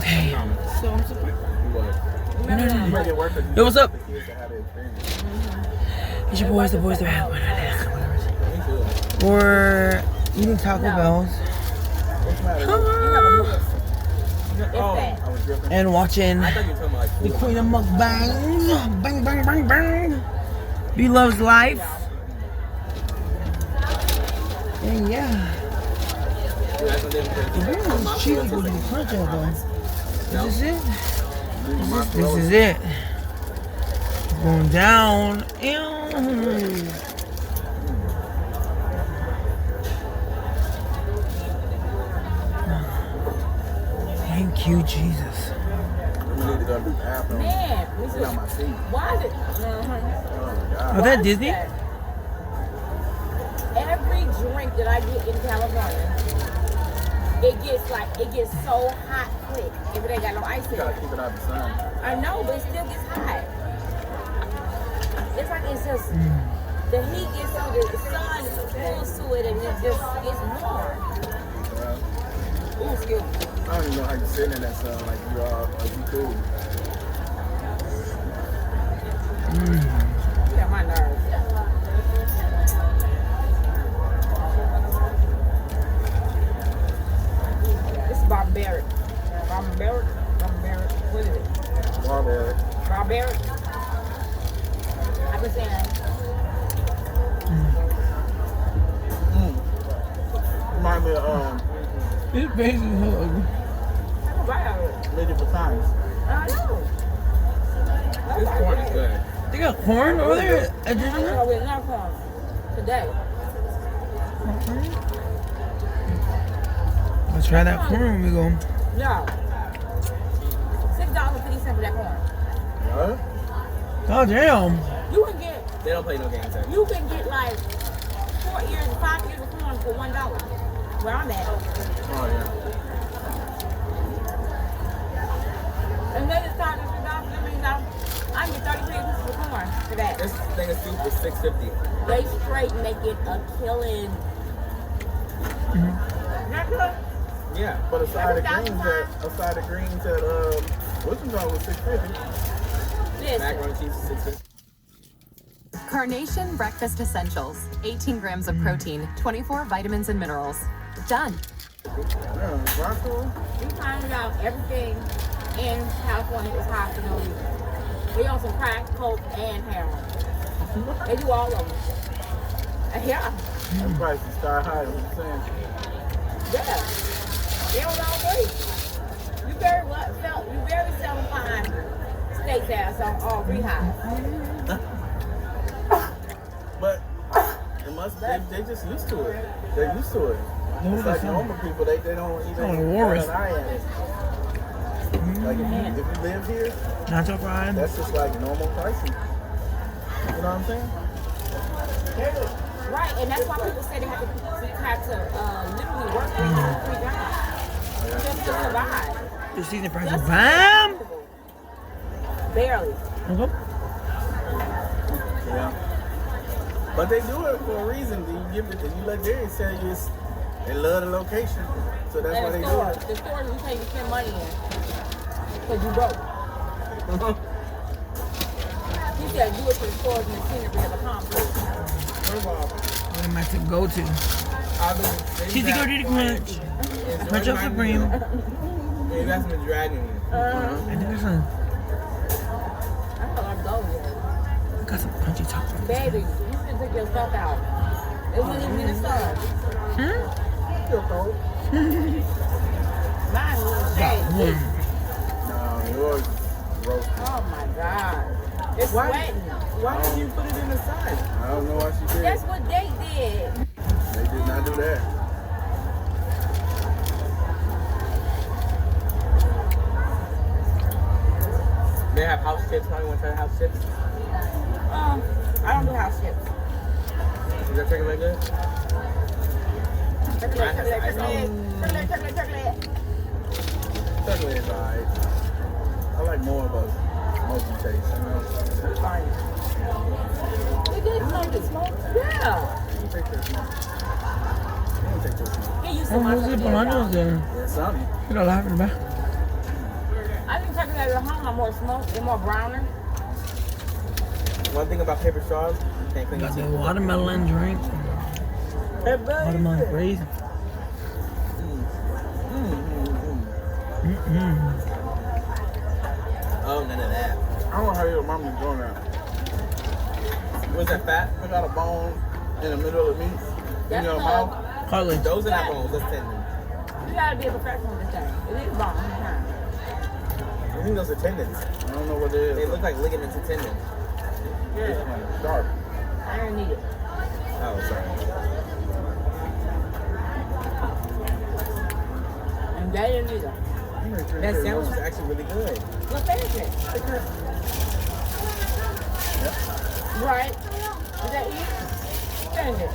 Okay. So I'm surprised. No. Yo, what's up? It's your boys, the boys, we're eating Taco Bells. And watching the Queen of Mukbangs. Bang, bang, bang, bang. B Loves Life. And yeah. This cheesy going to be crunch out though. Is this it? This is it. It's going down. Ew. Thank you, Jesus. Man, why is it? Oh, that Disney? Every drink that I get in California, it gets so hot quick if it ain't got no ice in it. You gotta keep it out of the sun. I know, but it still gets hot. It's like it's just the heat gets to the sun pulls to it and it just gets warm. Ooh, excuse me. I don't even know how you sitting in that sun like you are, like you cool. Yeah, my nerves. This is barbaric. Barbaric? What is it? Barbaric? I've been saying that. Remind me of, This base is hug. medieval times. I know. This corn is good. They got corn over there at Disney? No, we're not corn today. Let's try that corn when we go. No. $6.50 for that corn. What? Oh, damn. You can get. They don't play no games there. You can get like 5 ears of corn for $1. Where I'm at. Oh, yeah. And then it's starting to $3. That means I can get 33 pieces of corn for that. This thing of soup is $6.50. They straight make it a killing. Not good. Yeah, but a side of greens at what's it called was $6.50. Macaroni and cheese is $6.50. Carnation Breakfast Essentials. 18 grams of protein, 24 vitamins and minerals. Done. Yeah, broccoli. We find out everything in California is high for no reason. They on some crack, coke, and heroin. They do all of them. Yeah. That price is sky high, what I'm saying. Yeah. They on all three. You very seldom find steak ass on all three highs. But they just used to it. They're used to it. It's like normal people, they don't even Warren. an eye at it. Like if you live here, Nacho fries. that's just like normal pricing. You know what I'm saying? Right, and that's why people say they have to literally work 3 jobs just to survive. The season price is bam. Barely. Okay. Yeah. But they do it for a reason. You let Jerry tell you they love the location. So that's why they do it. The stores you pay to spend money in. Because you broke. He said do it for the stores and the scenery of the palm trees. First of all, What am I to go to? Cheesy gordita crunch. Crunch up supreme. Yeah, that's been dragging you. I think there's some. I thought I'd go here. I got some crunchy tacos. Baby, you should take your stuff out. It wouldn't even be the sun. Feel cold. Mine was shade. No, yours is roasted. Oh my God. It's sweating. Why did you put it in the side? I don't know why she did. That's what they did. They did not do that. They have house chips. Now you want to try the house chips? I don't do house chips. Is that chicken leg good? Chocolate. Chicken is alright. I like more of a smoky taste, you know? Fine. They did smoke. Yeah. Let me take this one. Let me take this one. He used Oh, to who's the bolaños there? Yeah, some. You know, laughing about. got more smoke. They're more browner. One thing about paper straws, you can't clean your Got the teeth. watermelon drink. Hey, baby. Watermelon crazy. Oh, none of that. I don't know how your mama's doing that. Was that fat? I got a bone in the middle of the meat. In That's your good. mouth. Carly. Those are not bones, that's tendons. You gotta be a professional with this thing. It is bomb sometimes. I think those are tendons. I don't know what it is. They look like ligaments and tendons. It's Yeah. kind of sharp. I didn't need it. Oh, sorry. And they didn't either. That sandwich was actually really good. What finish it? Right. Is that you? Finish it.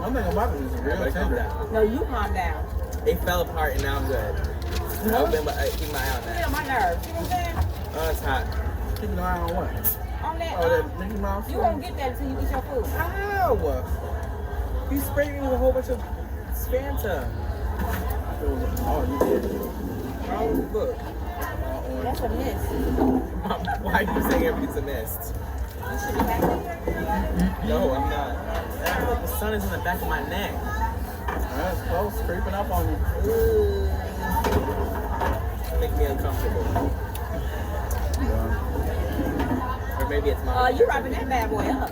One thing about it is it's real Everybody calm tender. down. No, you calm down. They fell apart and now I'm good. I've been keep my eye on Get that. on my nerves. You know what I'm saying? Oh, it's hot. Keep an eye on what? On that. Oh, that Mickey Mouse? You won't get that until you eat your food. Ow! You sprayed me with a whole bunch of Fanta. Oh, you did. Oh, look. That's a miss. Mom, why are you saying everything's a mist? You should be happy. No, I'm not. I feel like the sun is in the back of my neck. That's close, creeping up on you. Make me uncomfortable. Or maybe it's my. You wrapping that bad boy up.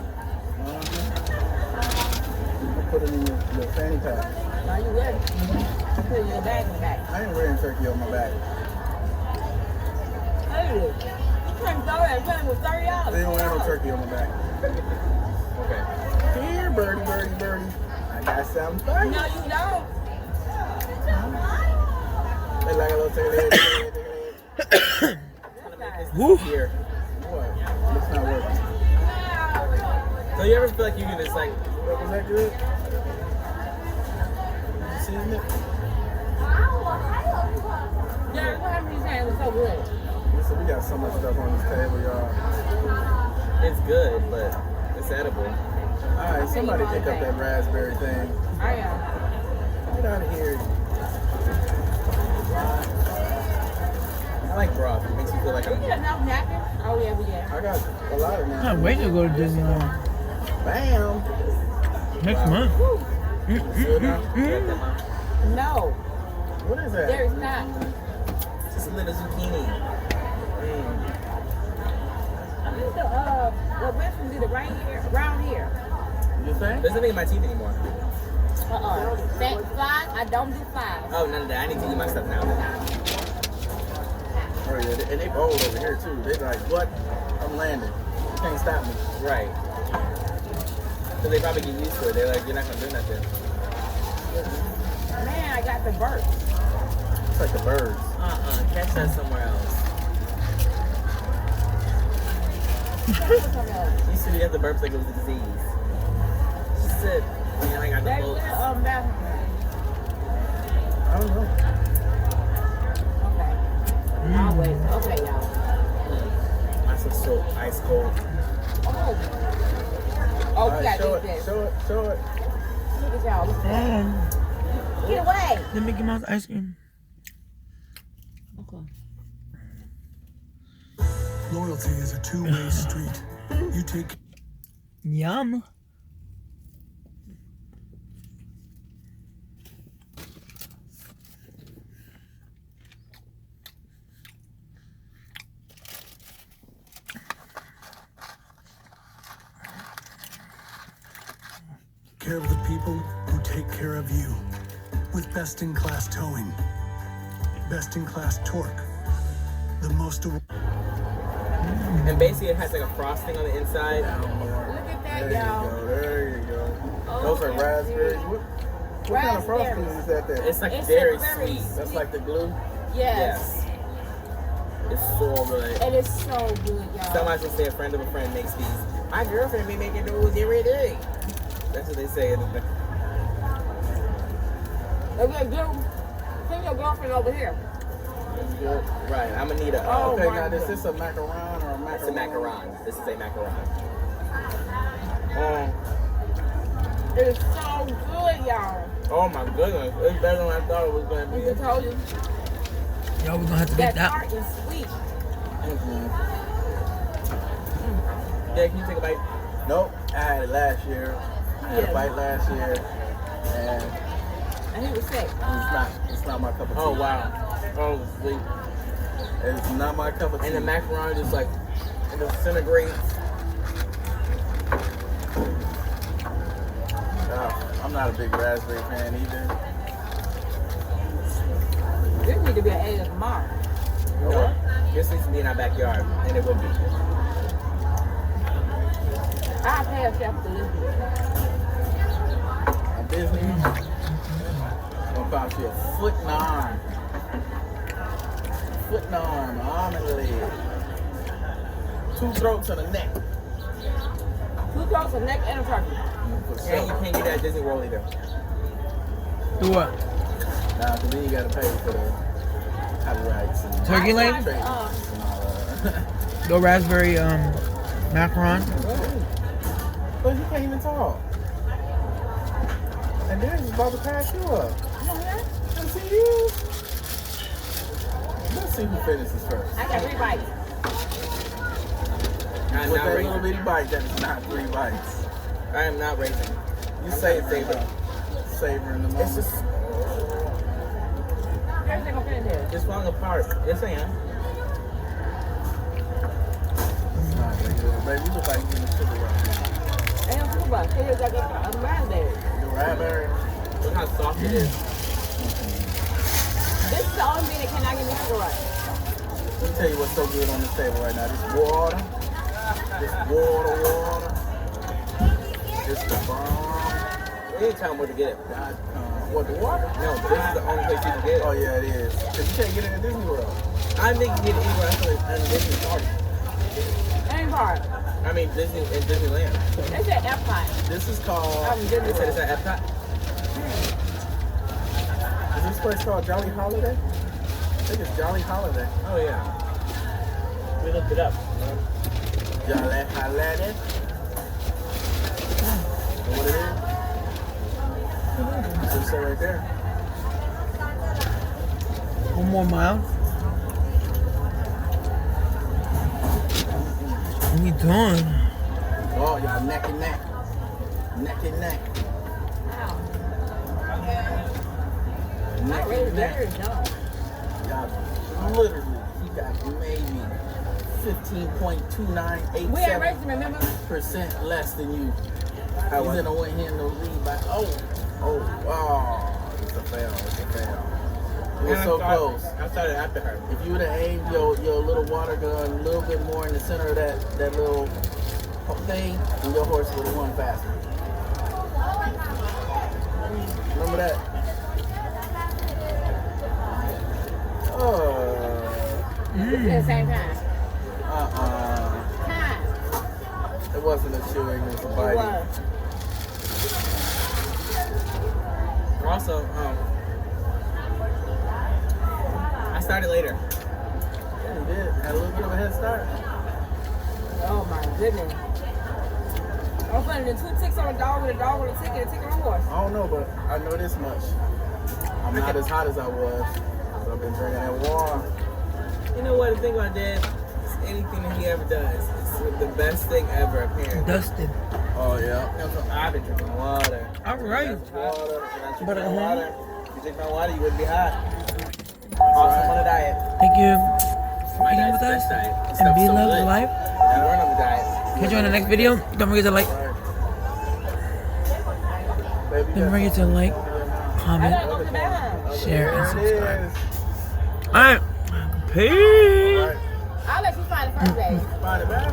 Put it in your fanny pack. No, you would. Put it in your bag in the back. I ain't wearing turkey on my back. Hey, you couldn't throw that. It was $30. I ain't wearing no turkey on my back. Okay. Here, birdie, birdie, birdie. I got something for you. No, you don't. They like a little turkey. Woo. Here. What? It's not working. So you ever feel like you can just like, Was that good? Season it? Yeah, what happened to you saying it was so good? Listen, we got so much stuff on this table, y'all. it's good, but it's edible. Alright, somebody pick up that raspberry thing. I am. Get out of here. I like broth. It makes you feel like Did we I'm. get enough napkins? Oh, yeah, we did. I got a lot of I'm now. not waiting to go to Disneyland Bam! next month. Good now? No, What is there that? is not. Just a little zucchini. I think the best would be the right here, around here. You think? There's nothing in my teeth anymore. Flies, I don't do flies. Oh, none of that. I need to eat my stuff now. Oh yeah, and they bold over here too. They like, what? I'm landing. You can't stop me. Right. So they probably get used to it. They're like, you're not gonna do nothing. Man, I got the burp. It's like the birds. Catch that somewhere else. You see, you have the burps like it was a disease. She said, man, I got the There's bolts. bathroom. I don't know. Okay. I'll wait. Okay, y'all. Ice of salt, ice cold. Oh, All you right, gotta show eat it, this. show it, show it. Look at y'all. Look at that. Get away. The Mickey Mouse ice cream. Okay. Loyalty is a two-way street. You take Yum. care of the people who take care of you. With best-in-class towing, best-in-class torque, the most. And basically, it has like a frosting on the inside. Look at that, There y'all. you go, there you go. Oh, Those are raspberries. What kind of frosting Raspberries. is that there? It's like It's very a very sweet. That's like the glue. Yes. It's so good. It is so good, y'all. Somebody should say a friend of a friend makes these. My girlfriend be making those every day. That's what they say. If they do, send your girlfriend over here. That's good. Right, I'm gonna need a. Oh, Okay, my now is God. this a macaron or a macaron? It's a macaron. This is a macaron. It is so good, y'all. Oh my goodness, it's better than I thought it was gonna I be. just told you. Y'all, we're gonna have to That get that. tart is sweet. Yeah, can you take a bite? Nope. I had it last year. I had a bite last year, and And he was sick. it's not my cup of tea. Oh wow. Oh sweet. It's not my cup of tea. And the macaroni just like it disintegrates. I'm not a big raspberry fan either. This need to be an egg tomorrow. No, this needs to be in our backyard, and it will be. I'll pay a chef to this. At Disney, it's gonna cost you a foot and an arm. Foot and an arm and a leg. 2 throats and a neck. 2 throats, a neck, and a turkey. And you can't get that at Disney World either. Do what? Nah, but then you gotta pay for the copyrights and Turkey leg? and all that. No raspberry macaron. But you can't even talk. And they're just about to pass you up. Let's see you. Let's see who finishes first. I got 3 bites. I'm With not that racing. little bitty bite, that is not 3 bites. I am not racing. You I'm savoring not savoring the moment. It's just Everything gonna finish here. it's falling apart. Yes, I am. It's not regular. Baby, you look like you're in the sugar rush. Ain't no food bus. They just got a raspberry. The raspberry. Look how soft it is. This is the only thing that cannot give me sugar rush. Let me tell you what's so good on this table right now. This water. This water. This the bomb. We didn't tell them where to get it. What, the water? No, this is the only place you can get it. Oh, yeah, it is. Because you can't get it at Disney World. I think you get it anywhere else in Disney Park. Ain't hard. I mean, Disney in Disneyland. They said Epcot. This is called, They said it's at Epcot. is this place called Jolly Holiday? I think it's Jolly Holiday. Oh yeah. We looked it up. Jolly Holiday. Know what it is? That's what it said right there. 1 more mile. What are you doing? Oh, y'all neck and neck. Neck and neck. Wow. Neck Really, and neck. very done. Y'all literally, he got maybe 15.2987% We ain't racing, remember? less than you. He's in a win-hand no lead by it's a fail. It was so close. I started after her. If you would have aimed your little water gun a little bit more in the center of that little thing, then your horse would have won faster. Remember that? It's at the same time. Time. It wasn't a chewing, it was a It biting. was. Also, I started later. Yeah, he did. Had a little bit of a head start. Oh my goodness. I'm putting the 2 ticks on a dog with a ticket on a horse. I don't know, but I know this much. I'm not as hot as I was. So I've been drinking that water. You know what? The thing about Dad, is anything that he ever does, it's the best thing ever, apparently. Dusted. Oh, yeah. You know, so I've been drinking water. All right. Water. Better go home. Water. If you drink no water, you wouldn't be hot. Awesome on a diet. Thank you for My eating diet's with the us. best diet. And Stuff's be so loved good. life. And run on the diet. Catch you on the next video. Don't forget to like. Baby, Don't forget to like, I comment, gotta go to the bathroom. share, and there subscribe. it is. All right. Peace. All right. I'll let you find the first day. Find it back.